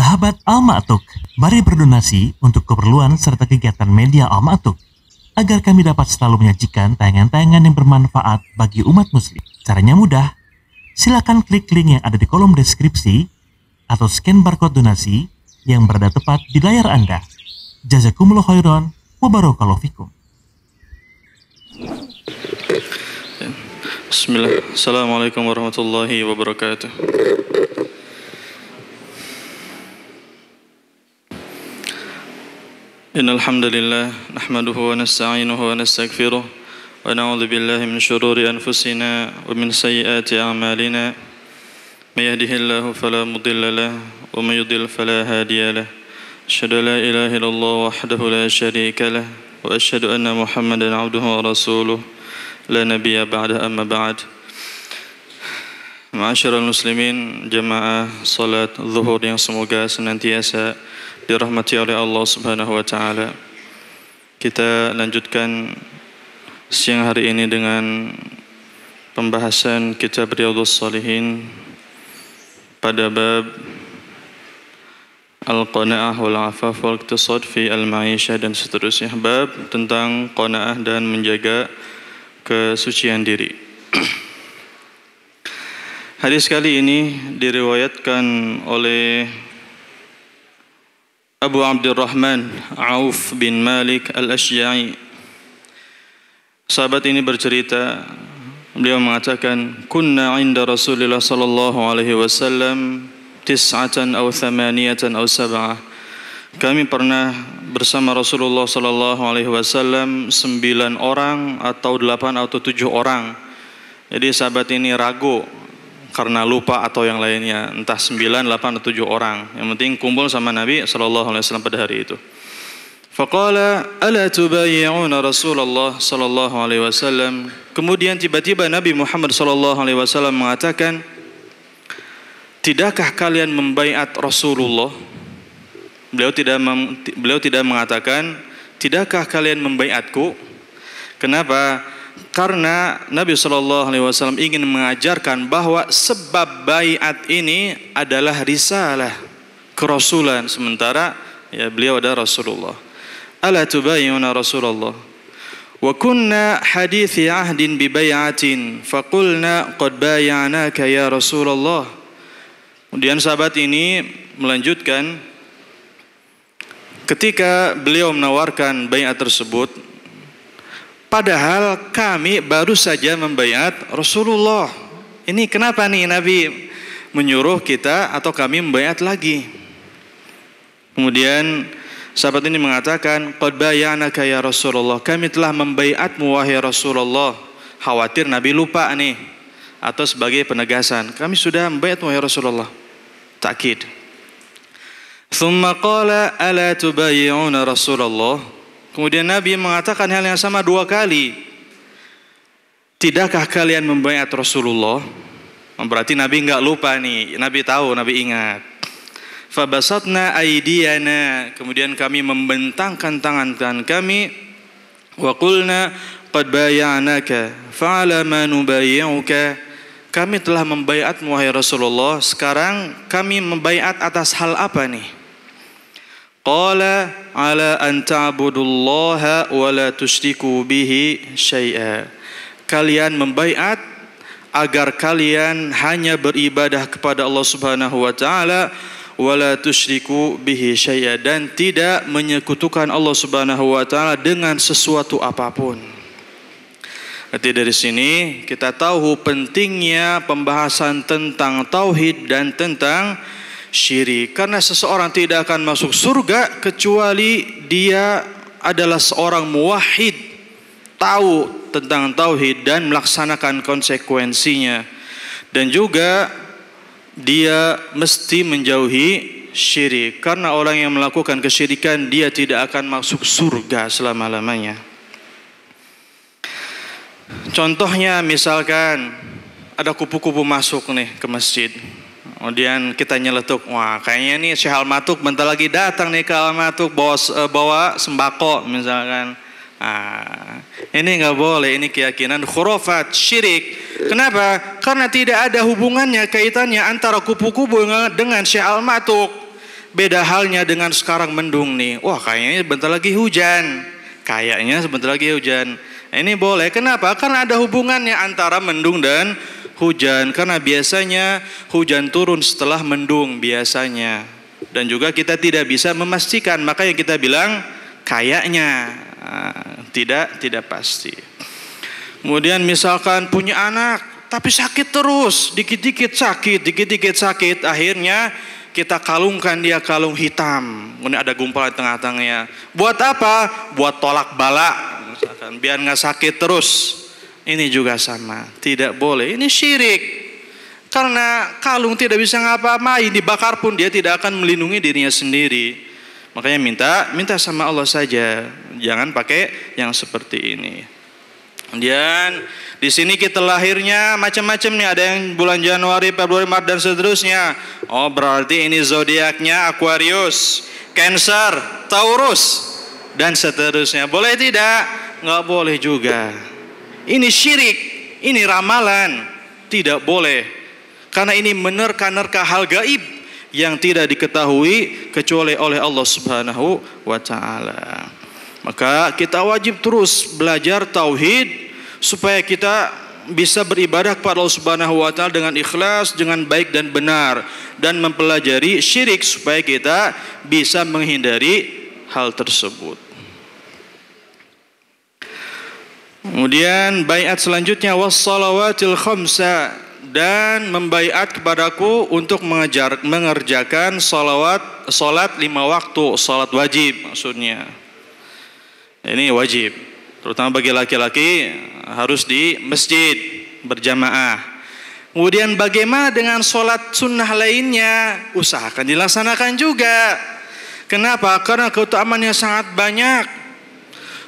Sahabat Al-Ma'tuk, mari berdonasi untuk keperluan serta kegiatan media Al-Ma'tuk agar kami dapat selalu menyajikan tayangan-tayangan yang bermanfaat bagi umat muslim. Caranya mudah, silakan klik link yang ada di kolom deskripsi atau scan barcode donasi yang berada tepat di layar Anda. Jazakumullah khairan wa barakallahu fikum. Bismillah. Assalamualaikum warahmatullahi wabarakatuh. Innal hamdalillah nahmaduhu wa nasta'inuhu wa nastaghfiruh wa na'udzu billahi min shururi anfusina wa min sayyiati a'malina. May yahdihillahu fala mudilla lahu wa may yudlil fala hadiya lahu. Asyhadu an la ilaha illallah wahdahu la syarika lahu wa asyhadu anna Muhammadan 'abduhu wa rasuluh la nabiyya ba'da amma ba'd. Ma'asyiral muslimin, jamaah salat zuhur yang semoga senantiasa dirahmati oleh Allah Subhanahu wa taala. Kita lanjutkan siang hari ini dengan pembahasan kitab Riyadhus Shalihin pada bab Al-Qanaah wal 'Afaf wal Iqtisad fi al-Ma'isha dan seterusnya, bab tentang qanaah dan menjaga kesucian diri. Hadis kali ini diriwayatkan oleh Abu Abdurrahman Auf bin Malik Al-Ashja'i. Sahabat ini bercerita, beliau mengatakan, kunna 'inda Rasulillah sallallahu alaihi wasallam 9 atau 8 atau 7. Kami pernah bersama Rasulullah sallallahu alaihi wasallam 9 orang atau 8 atau 7 orang. Jadi sahabat ini ragu karena lupa atau yang lainnya, entah 9, 8 atau 7 orang. Yang penting kumpul sama Nabi sallallahu alaihi wasallam pada hari itu. Faqala ala tubayyi'una Rasulullah sallallahu alaihi wasallam. Kemudian tiba-tiba Nabi Muhammad sallallahu alaihi wasallam mengatakan, tidakkah kalian membaiat Rasulullah? Beliau tidak mengatakan, tidakkah kalian membaiatku? Kenapa? Karena Nabi SAW ingin mengajarkan bahwa sebab baiat ini adalah risalah, kerasulan, sementara ya beliau adalah Rasulullah. Ala tubayyuna Rasulullah wa kunna hadithi ahdin bi bai'atin faqulna qad bay'anaka ya Rasulullah. Kemudian sahabat ini melanjutkan, ketika beliau menawarkan baiat tersebut, padahal kami baru saja membaiat Rasulullah. Ini kenapa nih Nabi menyuruh kita atau kami membaiat lagi? Kemudian sahabat ini mengatakan, qad bay'anaka ya Rasulullah, kami telah membaiatmu wahai Rasulullah. Khawatir Nabi lupa nih, atau sebagai penegasan, kami sudah membaiatmu wahai Rasulullah. Takkid. Thumma qala ala tubayyi'una Rasulullah. Kemudian Nabi mengatakan hal yang sama 2 kali. Tidakkah kalian membaiat Rasulullah? Berarti Nabi enggak lupa nih, Nabi tahu, Nabi ingat. Fabasatna aydiyana, kemudian kami membentangkan tangan kami. Wa qulna qad bay'anaka fa'ala ma nubayyi'uka. Kami telah membaiatmu wahai Rasulullah, sekarang kami membaiat atas hal apa nih? Qala ala an ta'budullaha wa la tusyriku bihi syai'a. Kalian membaiat agar kalian hanya beribadah kepada Allah Subhanahu wa taala wa la tusyriku bihi syai'a, dan tidak menyekutukan Allah Subhanahu wa taala dengan sesuatu apapun. Jadi dari sini kita tahu pentingnya pembahasan tentang tauhid dan tentang syirik. Karena seseorang tidak akan masuk surga kecuali dia adalah seorang muwahhid, tahu tentang tauhid dan melaksanakan konsekuensinya. Dan juga dia mesti menjauhi syirik. Karena orang yang melakukan kesyirikan, dia tidak akan masuk surga selama-lamanya. Contohnya misalkan ada kupu-kupu masuk nih ke masjid. Kemudian kita nyeletuk, wah kayaknya nih Syekh Al-Ma'tuk bentar lagi datang nih ke Al-Ma'tuk bawa sembako misalkan. Ini nggak boleh, ini keyakinan khurafat, syirik. Kenapa? Karena tidak ada hubungannya, kaitannya antara kupu-kupu dengan Syekh Al-Ma'tuk. Beda halnya dengan sekarang mendung nih. Wah, kayaknya bentar lagi hujan. Kayaknya sebentar lagi hujan. Ini boleh. Kenapa? Karena ada hubungannya antara mendung dan hujan. Karena biasanya hujan turun setelah mendung biasanya. Dan juga kita tidak bisa memastikan. Makanya kita bilang kayaknya. Tidak pasti. Kemudian misalkan punya anak tapi sakit terus, dikit-dikit sakit, akhirnya kita kalungkan dia kalung hitam, kemudian ada gumpalan di tengah-tengahnya. Buat apa? Buat tolak bala, misalkan, biar nggak sakit terus. Ini juga sama, tidak boleh. Ini syirik, karena kalung tidak bisa ngapa-ngapain, dibakar pun dia tidak akan melindungi dirinya sendiri. Makanya minta sama Allah saja, jangan pakai yang seperti ini. Kemudian di sini kita lahirnya macam-macam nih, ada yang bulan Januari, Februari, Maret dan seterusnya. Oh, berarti ini zodiaknya Aquarius, Cancer, Taurus dan seterusnya. Boleh tidak? Nggak boleh juga. Ini syirik, ini ramalan, tidak boleh. Karena ini menerka-nerka hal gaib yang tidak diketahui kecuali oleh Allah Subhanahu wa taala. Maka kita wajib terus belajar tauhid supaya kita bisa beribadah kepada Allah Subhanahu wa taala dengan ikhlas, dengan baik dan benar, dan mempelajari syirik supaya kita bisa menghindari hal tersebut. Kemudian baiat selanjutnya wassalawatil khamsa, dan membaiat kepadaku untuk mengerjakan salat 5 waktu, salat wajib maksudnya. Ini wajib, terutama bagi laki-laki harus di masjid berjamaah. Kemudian bagaimana dengan sholat sunnah lainnya? Usahakan dilaksanakan juga. Kenapa? Karena keutamaannya sangat banyak.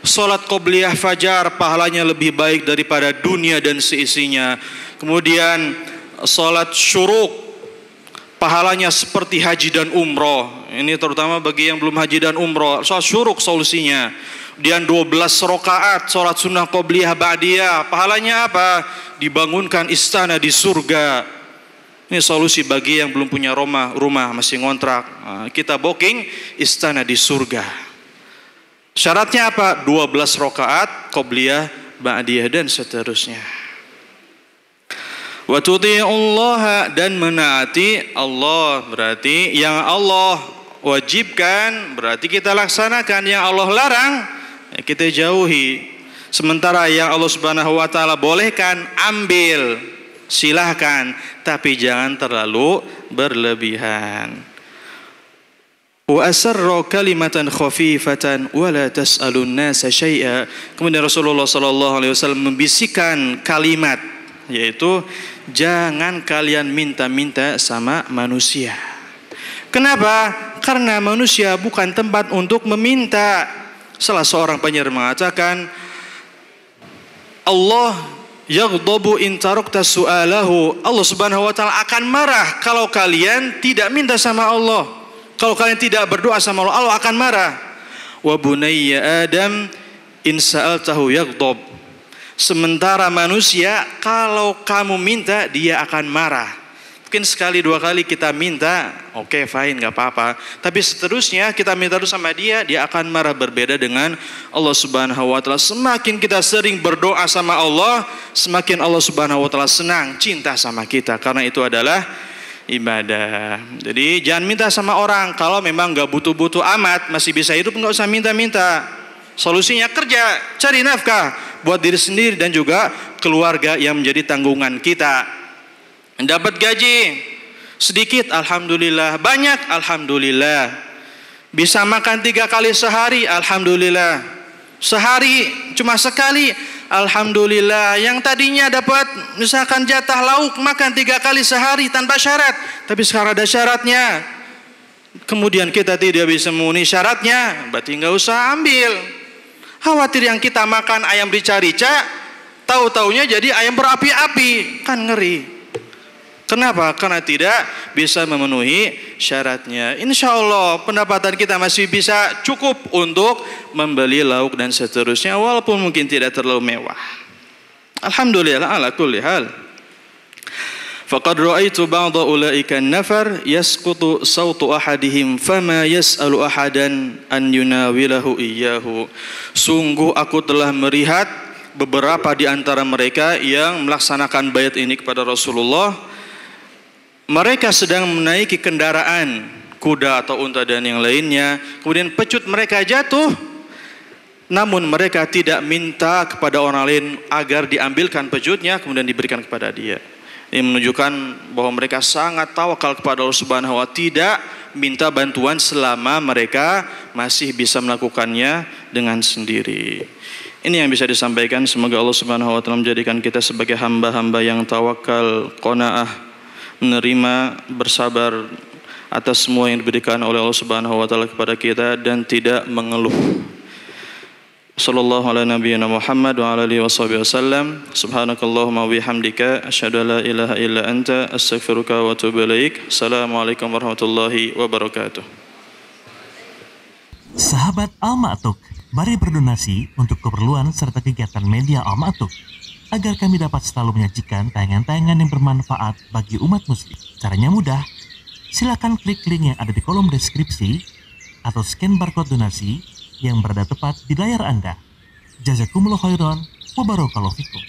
Sholat qobliyah fajar pahalanya lebih baik daripada dunia dan seisinya. Kemudian sholat syuruk pahalanya seperti haji dan umroh. Ini terutama bagi yang belum haji dan umroh. Sholat syuruk solusinya. Kemudian 12 rakaat sholat sunnah qobliyah ba'diyah, pahalanya apa? Dibangunkan istana di surga. Ini solusi bagi yang belum punya rumah masih ngontrak. Kita booking istana di surga. Syaratnya apa? 12 rakaat qobliyah ba'diyah dan seterusnya. Wa tuti'ullaha, dan menaati Allah, berarti yang Allah wajibkan berarti kita laksanakan, yang Allah larang kita jauhi. Sementara yang Allah Subhanahu wa taala bolehkan, ambil, silahkan, tapi jangan terlalu berlebihan. Wa asarra kalimatan khafifatan wa la tas'alun nasa syai'a. Kemudian Rasulullah sallallahu alaihi wasallam membisikkan kalimat, yaitu jangan kalian minta-minta sama manusia. Kenapa? Karena manusia bukan tempat untuk meminta. Salah seorang penyair mengatakan, Allah yaghdabu in tarakta su'alahu. Allah Subhanahu wa taala akan marah kalau kalian tidak minta sama Allah. Kalau kalian tidak berdoa sama Allah, Allah akan marah. Wa bunayya Adam in sa'altahu yaghdab. Sementara manusia kalau kamu minta dia akan marah. Mungkin sekali dua kali kita minta, oke, fine, gak apa-apa. Tapi seterusnya kita minta terus sama dia, dia akan marah. Berbeda dengan Allah Subhanahu wa taala. Semakin kita sering berdoa sama Allah, semakin Allah Subhanahu wa taala senang, cinta sama kita. Karena itu adalah ibadah. Jadi jangan minta sama orang. Kalau memang gak butuh-butuh amat, masih bisa hidup, gak usah minta-minta. Solusinya kerja, cari nafkah buat diri sendiri dan juga keluarga yang menjadi tanggungan kita. Dapat gaji sedikit, alhamdulillah. Banyak, alhamdulillah. Bisa makan 3 kali sehari, alhamdulillah. Sehari cuma sekali, alhamdulillah. Yang tadinya dapat misalkan jatah lauk makan 3 kali sehari tanpa syarat, tapi sekarang ada syaratnya. Kemudian kita tidak bisa memenuhi syaratnya, berarti nggak usah ambil. Khawatir yang kita makan ayam rica-rica, tahu-taunya jadi ayam berapi-api, kan ngeri. Kenapa? Karena tidak bisa memenuhi syaratnya. Insya Allah pendapatan kita masih bisa cukup untuk membeli lauk dan seterusnya, walaupun mungkin tidak terlalu mewah. Alhamdulillah ala kulli hal. Faqad ra'aitu ba'da ulaika an-nafar yasqutu sautu ahadihim fama yas'alu ahadan an yunawilahu iyyahu. Sungguh aku telah melihat beberapa di antara mereka yang melaksanakan baiat ini kepada Rasulullah. Mereka sedang menaiki kendaraan kuda atau unta dan yang lainnya, kemudian pecut mereka jatuh, namun mereka tidak minta kepada orang lain agar diambilkan pecutnya kemudian diberikan kepada dia. Ini menunjukkan bahwa mereka sangat tawakal kepada Allah Subhanahu wa Ta'ala, tidak minta bantuan selama mereka masih bisa melakukannya dengan sendiri. Ini yang bisa disampaikan. Semoga Allah Subhanahu wa Ta'ala menjadikan kita sebagai hamba-hamba yang tawakal, qanaah, menerima, bersabar atas semua yang diberikan oleh Allah Subhanahu wa Ta'ala kepada kita dan tidak mengeluh. Sallallahu ala nabiyyina Muhammad wa ala alihi washabihi wasallam. Subhanakallahumma wa bihamdika asyhadu an la ilaha illa anta astaghfiruka wa atubu ilaik. Assalamualaikum warahmatullahi wabarakatuh. Sahabat Al Ma'tuk, mari berdonasi untuk keperluan serta kegiatan media Al Ma'tuk agar kami dapat selalu menyajikan tayangan-tayangan yang bermanfaat bagi umat muslim. Caranya mudah. Silakan klik link yang ada di kolom deskripsi atau scan barcode donasi yang berada tepat di layar Anda. Jazakumullah khairan wa barakallahu fikum.